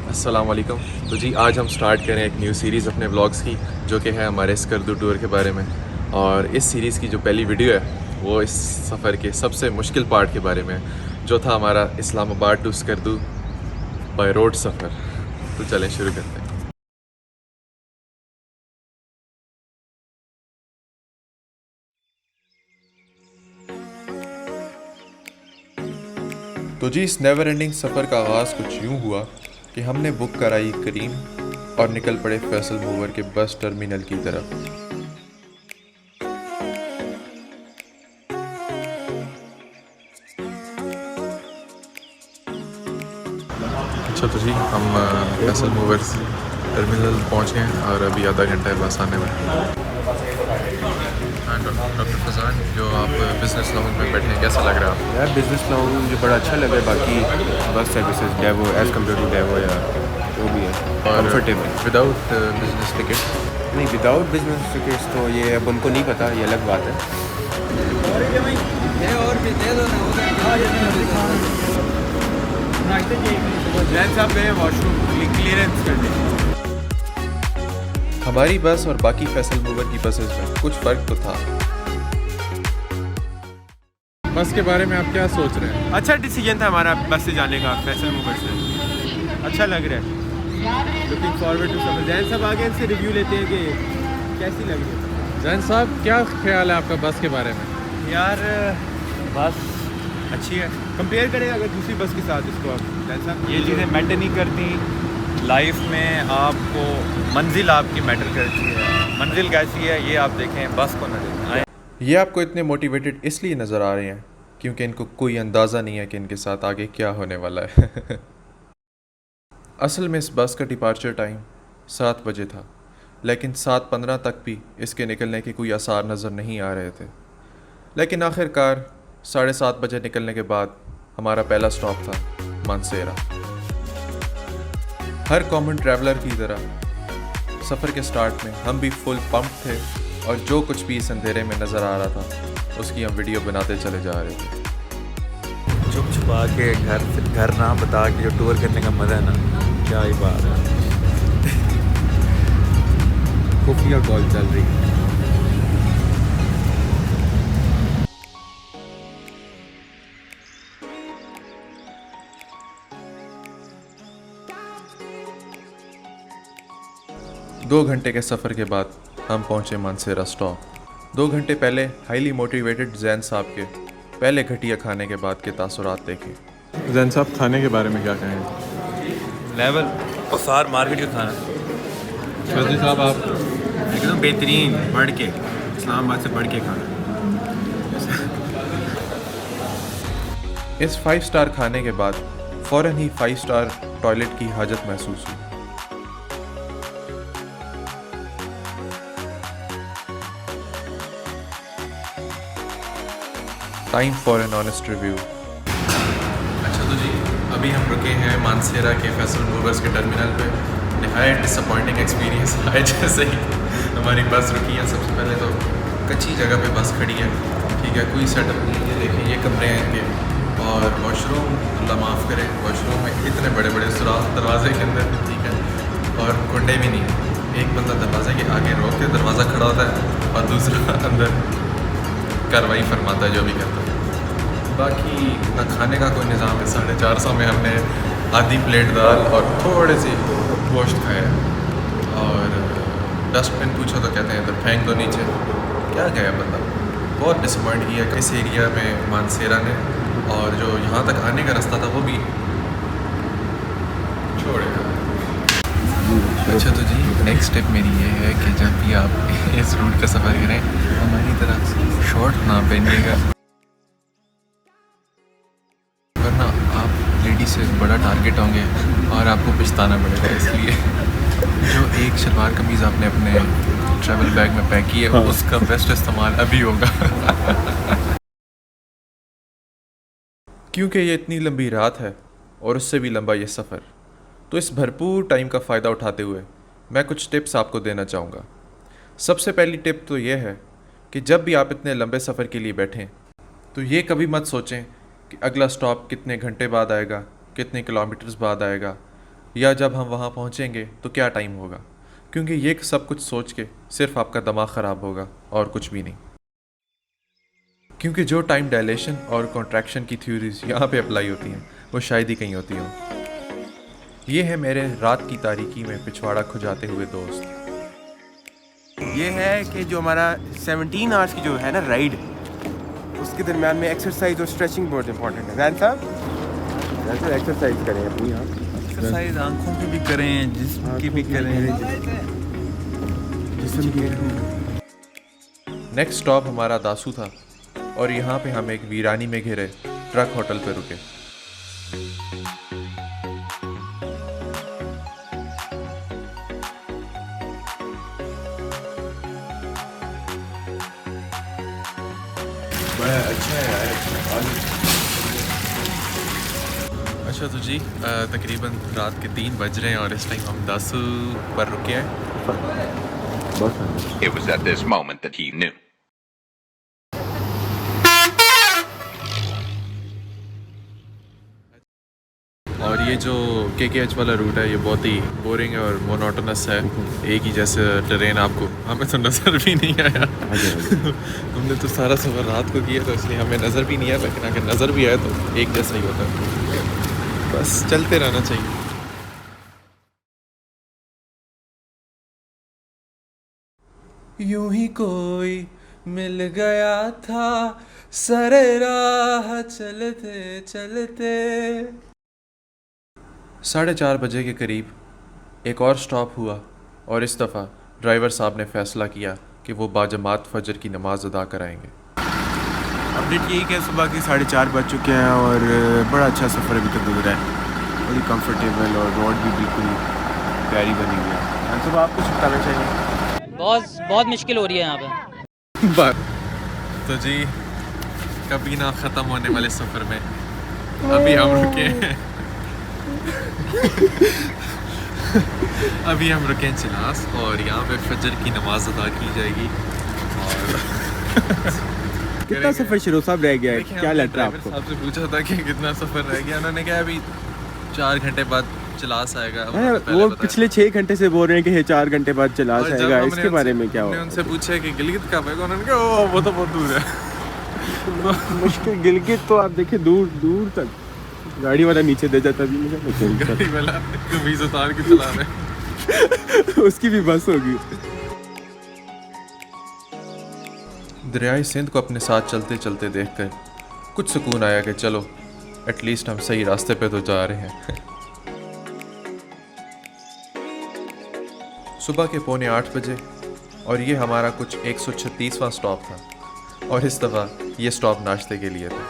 अस्सलाम वालेकुम। तो जी आज हम स्टार्ट करें एक न्यू सीरीज़ अपने व्लॉग्स की, जो कि है हमारे स्कर्दू टूर के बारे में। और इस सीरीज़ की जो पहली वीडियो है वो इस सफ़र के सबसे मुश्किल पार्ट के बारे में है, जो था हमारा Islamabad to Skardu by road सफ़र। तो चलें शुरू करते हैं। तो जी इस नेवर एंडिंग सफ़र का आगाज़ कुछ यूँ हुआ कि हमने बुक कराई करीम और निकल पड़े फैसल मूवर के बस टर्मिनल की तरफ। अच्छा तो जी हम फैसल मूवर्स टर्मिनल पहुँच गए हैं और अभी आधा घंटा है बस आने में। हाँ डॉक्टर फजान, जो आप बिज़नेस लाउंज में बैठे हैं, कैसा लग रहा है आपको? यार बिज़नेस लाउंज मुझे बड़ा अच्छा लगा है। बाकी bus services Daewoo as compared to Daewoo या जो भी है और कंफर्टेबल। Without business ticket? नहीं, विदाउट बिजनेस टिकट्स तो ये अब उनको नहीं पता, ये अलग बात है। वॉशरूम क्लियरेंस करने। हमारी बस और बाकी फैसल मूवर की बसेस में कुछ फ़र्क तो था। बस के बारे में आप क्या सोच रहे हैं? अच्छा डिसीजन था हमारा बस से जाने का, फैसल मूवर से। अच्छा लग रहा है। लुकिंग फॉरवर्ड टू सफर। जैन साहब आगे से रिव्यू लेते हैं कि कैसी लग रही है। जैन साहब, क्या ख्याल है आपका बस के बारे में? यार बस अच्छी है, कंपेयर करें अगर दूसरी बस के साथ इसको आप जैन साहब। ये चीज़ें मैटर नहीं करती लाइफ में, आपको मंजिल आपकी मैटर करती है। मंजिल कैसी है ये आप देखें, बस को ना देखें। ये आपको इतने मोटिवेटेड इसलिए नज़र आ रहे हैं क्योंकि इनको कोई अंदाज़ा नहीं है कि इनके साथ आगे क्या होने वाला है। असल में इस बस का डिपार्चर टाइम 7 बजे था, लेकिन 7:15 तक भी इसके निकलने के कोई आसार नज़र नहीं आ रहे थे। लेकिन आखिरकार 7:30 बजे निकलने के बाद हमारा पहला स्टॉप था मानसेरा। हर कॉमन ट्रैवलर की तरह सफ़र के स्टार्ट में हम भी फुल पंप थे और जो कुछ भी इस अंधेरे में नज़र आ रहा था उसकी हम वीडियो बनाते चले जा रहे थे। छुप छुपा के घर ना बता के जो टूर करने का मज़ा है ना, क्या ही बात है। खुफिया कॉल चल रही है। दो घंटे के सफ़र के बाद हम पहुंचे मानसेरा स्टॉप। 2 घंटे पहले हाईली मोटिवेटेड जैन साहब के पहले घटिया खाने के बाद के तासुरात देखे। जैन साहब, खाने के बारे में क्या कहें? लेवल औसार मार्केट का खाना फर्जी साहब, आप? एकदम बेहतरीन, बढ़ के इस्लामाबाद से बढ़ के खाना। इस 5 स्टार खाने के बाद फ़ौरन ही 5 स्टार टॉयलेट की हाजत महसूस हुई। Time for an honest review. अच्छा तो जी अभी हम रुके हैं मानसेरा के फैसल मूवर्स के टर्मिनल पे। नहायत डिसअपॉइंटिंग एक्सपीरियंस है। जैसे ही हमारी बस रुकी है, सबसे पहले तो कच्ची जगह पे बस खड़ी है, ठीक है, कोई सेटअप नहीं है। देखिए ये कमरे हैं इनके, और वॉशरूम अल्लाह माफ़ करे, वॉशरूम में इतने बड़े बड़े सुराख दरवाजे के अंदर, ठीक है, और कुंडे भी नहीं है। एक बंदा दरवाजे के आगे रोक के दरवाज़ा खड़ा होता है और दूसरा अंदर कार्रवाई फरमाता है जो भी करता है। बाकी ना खाने का कोई निज़ाम है। 450 में हमने आधी प्लेट दाल और थोड़े से गोश्त खाया है। और डस्टबिन पूछो तो कहते हैं तो फेंक दो नीचे। क्या गया बंदा, बहुत डिसअपॉइंट किया इस एरिया में मानसेरा ने, और जो यहाँ तक आने का रास्ता था वो भी छोड़ेगा। अच्छा तो जी नेक्स्ट स्टेप मेरी ये है कि जब भी आप इस रूट का सफ़र करें, हमारी तरह शॉर्ट ना पहनिएगा, वरना आप लेडी से बड़ा टारगेट होंगे और आपको पछताना पड़ेगा। इसलिए जो एक शलवार कमीज़ आपने अपने ट्रैवल बैग में पैक की है, हाँ, उसका बेस्ट इस्तेमाल अभी होगा। क्योंकि ये इतनी लंबी रात है और उससे भी लंबा ये सफ़र, तो इस भरपूर टाइम का फ़ायदा उठाते हुए मैं कुछ टिप्स आपको देना चाहूँगा। सबसे पहली टिप तो ये है कि जब भी आप इतने लंबे सफ़र के लिए बैठें तो ये कभी मत सोचें कि अगला स्टॉप कितने घंटे बाद आएगा, कितने किलोमीटर्स बाद आएगा, या जब हम वहाँ पहुँचेंगे तो क्या टाइम होगा, क्योंकि ये सब कुछ सोच के सिर्फ आपका दिमाग ख़राब होगा और कुछ भी नहीं। क्योंकि जो टाइम डायलेशन और कॉन्ट्रैक्शन की थ्योरीज यहाँ पे अप्लाई होती हैं वो शायद ही कहीं होती हों। ये है मेरे रात की तारीकी में पिछवाड़ा खुजाते हुए दोस्त। ये है कि जो हमारा 17 आवर्स की जो है ना राइड, उसके दरमियान में एक्सरसाइज और स्ट्रेचिंग बहुत इंपॉर्टेंट है। जैन साहब एक्सरसाइज करें अपनी, आप एक्सरसाइज आंखों की भी करें, जिस्म की भी करें, जिस्म की। नेक्स्ट स्टॉप हमारा दासू था और यहाँ पे हम एक वीरानी में घिरे ट्रक होटल पे रुके। बड़ा अच्छा है यार। अच्छा तो जी तकरीबन रात के 3 बज रहे हैं और इस टाइम हम दासू पर रुके हैं। It was at this moment that he knew. और ये जो KKH वाला रूट है ये बहुत ही बोरिंग है और मोनोटोनस है, एक ही जैसे ट्रेन। आपको हमें तो नज़र भी नहीं आया। हमने तो सारा सफ़र रात को किया तो इसलिए हमें नज़र भी नहीं आया, लेकिन अगर नज़र भी आया तो एक जैसा ही होता है। बस चलते रहना चाहिए। यूं ही कोई मिल गया था सरे राह चलते चलते। 4:30 बजे के करीब एक और स्टॉप हुआ और इस दफ़ा ड्राइवर साहब ने फ़ैसला किया कि वो बाजमात फजर की नमाज अदा कराएंगे। अपडेट यही कि सुबह के 4:30 बज चुके हैं और बड़ा अच्छा सफ़र अभी तक गुजरा है, बड़ी कंफर्टेबल और रोड भी बिल्कुल प्यारी बनी हुई है। तो आप कुछ बताना चाहिए? बहुत मुश्किल हो रही है यहाँ पे। तो जी कभी ना ख़त्म होने वाले सफ़र में अभी हम रुके हैं। अभी हम रुके हैं चिनास और यहाँ पे फजर की नमाज अदा की जाएगी। और कितना सफ़र शुरू साहब रह गया है? देखिए, क्या हमने लग रहा है ड्राइवर आपको? साहब से पूछा था कि कितना सफ़र रह गया, उन्होंने कहा अभी 4 घंटे बाद चिलास आएगा। उन्होंने पहले वो बताया। पिछले 6 घंटे से बोल रहे हैं कि 4 घंटे बाद चला और जब जाएगा, हमने इसके बारे उनसे- में क्या हमने हुआ? उनसे पूछा कि गिलगित कब आएगा, उन्होंने कहा ओ वो तो बहुत दूर है। मुश्किल गिलगित तो आप देखिए दूर दूर तक गाड़ी वाला नीचे दे जाता भी नहीं। गाड़ी वाला कमीज उतार के चला रहे हैं। उसकी भी बस होगी। दरियाई सिंध को अपने साथ चलते चलते देखकर कुछ सुकून आया कि चलो एटलीस्ट हम सही रास्ते पे तो जा रहे हैं। सुबह के 7:45 बजे और ये हमारा कुछ 136वां स्टॉप था और इस दफ़ा ये स्टॉप नाश्ते के लिए था।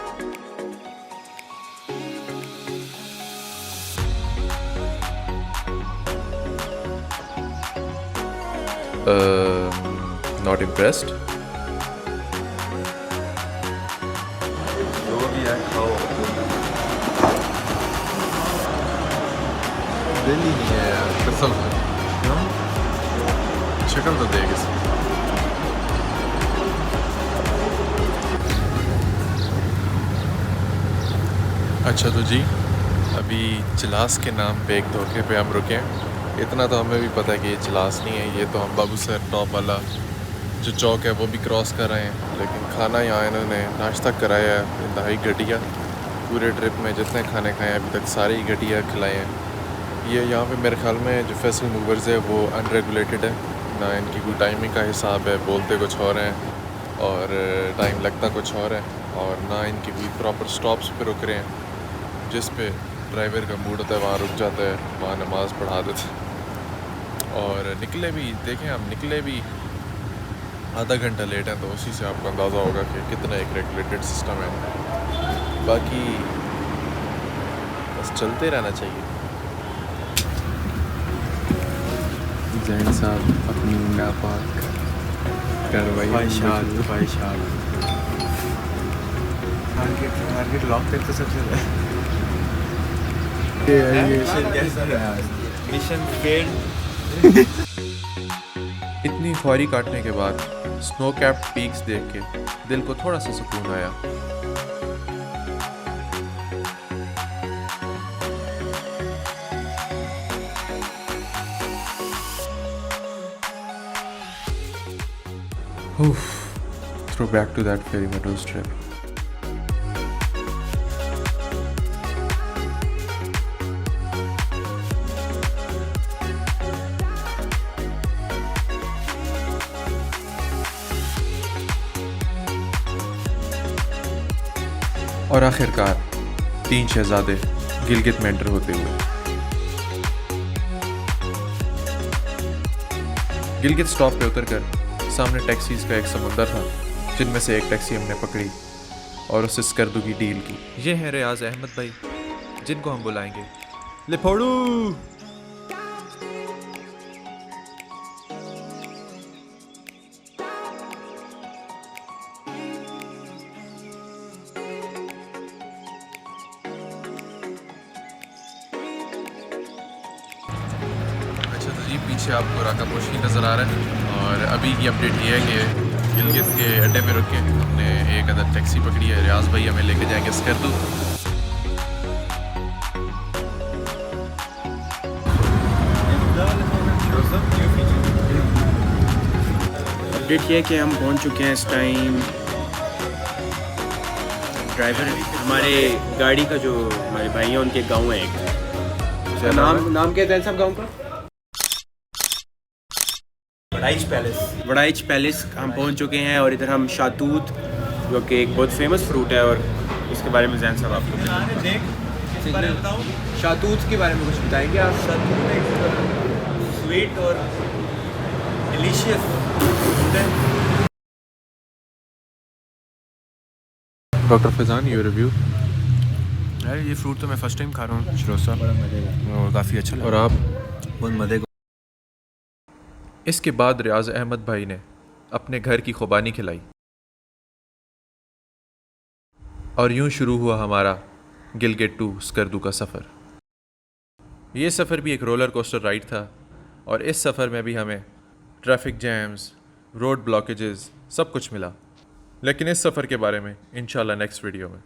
Not impressed. दिल ही नहीं है यार, कसम से। क्यों? शक्ल तो देख इसकी। अच्छा तो जी अभी चिलास के नाम पे एक धोखे पे हम रुके हैं। इतना तो हमें भी पता है कि ये चिलास नहीं है, ये तो हम बाबू सर टॉप वाला जो चौक है वो भी क्रॉस कर रहे हैं। लेकिन खाना यहाँ इन्होंने नाश्ता कराया है इंतहाई घटिया। पूरे ट्रिप में जितने खाने खाए हैं अभी तक सारे ही घटिया खिलाए हैं। ये यहाँ पे मेरे ख्याल में जो फैसल मूवर्स है वो अनरेगुलेटेड है, ना इनकी कोई टाइमिंग का हिसाब है, बोलते कुछ और हैं और टाइम लगता कुछ और है, और ना इनकी कोई प्रॉपर स्टॉप्स पे रुक रहे हैं। जिस पे ड्राइवर का मूड होता है वहाँ रुक जाता है, वहाँ नमाज़ पढ़ा देते हैं। और निकले भी देखें, हम निकले भी आधा घंटा लेट है, तो उसी से आपको अंदाज़ा होगा कि कितना एक रेगुलेटेड सिस्टम है। बाकी बस चलते रहना चाहिए। जैन साहब अपनी नापाक ख्वाहिशात टारगेट लॉक करते सबसे मिशन फेल्ड। इतनी ख्वारी काटने के बाद स्नो कैप्ड पीक्स देख के दिल को थोड़ा सा सुकून आया। Throw back to that ferry meadows trip. और आखिरकार 3 शहजादे गिलगित में एंटर होते हुए गिलगित स्टॉप पे उतरकर सामने टैक्सीज का एक समुंदर था, जिनमें से एक टैक्सी हमने पकड़ी और उस स्कर्दू की डील की। ये हैं रियाज अहमद भाई, जिनको हम बुलाएंगे लिफोड़ू। अच्छा तो जी, पीछे आपको राकापोशी नज़र आ रहा है और अभी की अपडेट ये है कि गिलगित के अड्डे पे रुक के हमने एक अदर टैक्सी पकड़ी है। रियाज भाई हमें लेके जाएंगे स्कर्दू। अपडेट ये है कि हम पहुंच चुके हैं इस टाइम। ड्राइवर हमारे गाड़ी का जो हमारे भाई हैं उनके गांव है एक, नाम क्या है साहब गांव का? वड़ाइच पैलेस हम पहुंच चुके हैं और इधर हम शातूत, जो कि एक बहुत फेमस फ्रूट है, और इसके बारे में जैन साहब आपको शातूत के बारे में कुछ बताएंगे आप? शातूत एक स्वीट और डिलीशियस फ्रूट है। Doctor Faizan, your review. यार ये फ्रूट तो मैं फर्स्ट टाइम खा रहा हूँ शरोसा, और काफ़ी अच्छा और आप? बहुत मज़े। इसके बाद रियाज अहमद भाई ने अपने घर की खुबानी खिलाई और यूं शुरू हुआ हमारा गिलगित टू स्कर्दू का सफ़र। ये सफ़र भी एक रोलर कोस्टर राइड था और इस सफ़र में भी हमें ट्रैफिक जैम्स, रोड ब्लॉकेजेस सब कुछ मिला, लेकिन इस सफ़र के बारे में इंशाल्लाह नेक्स्ट वीडियो में।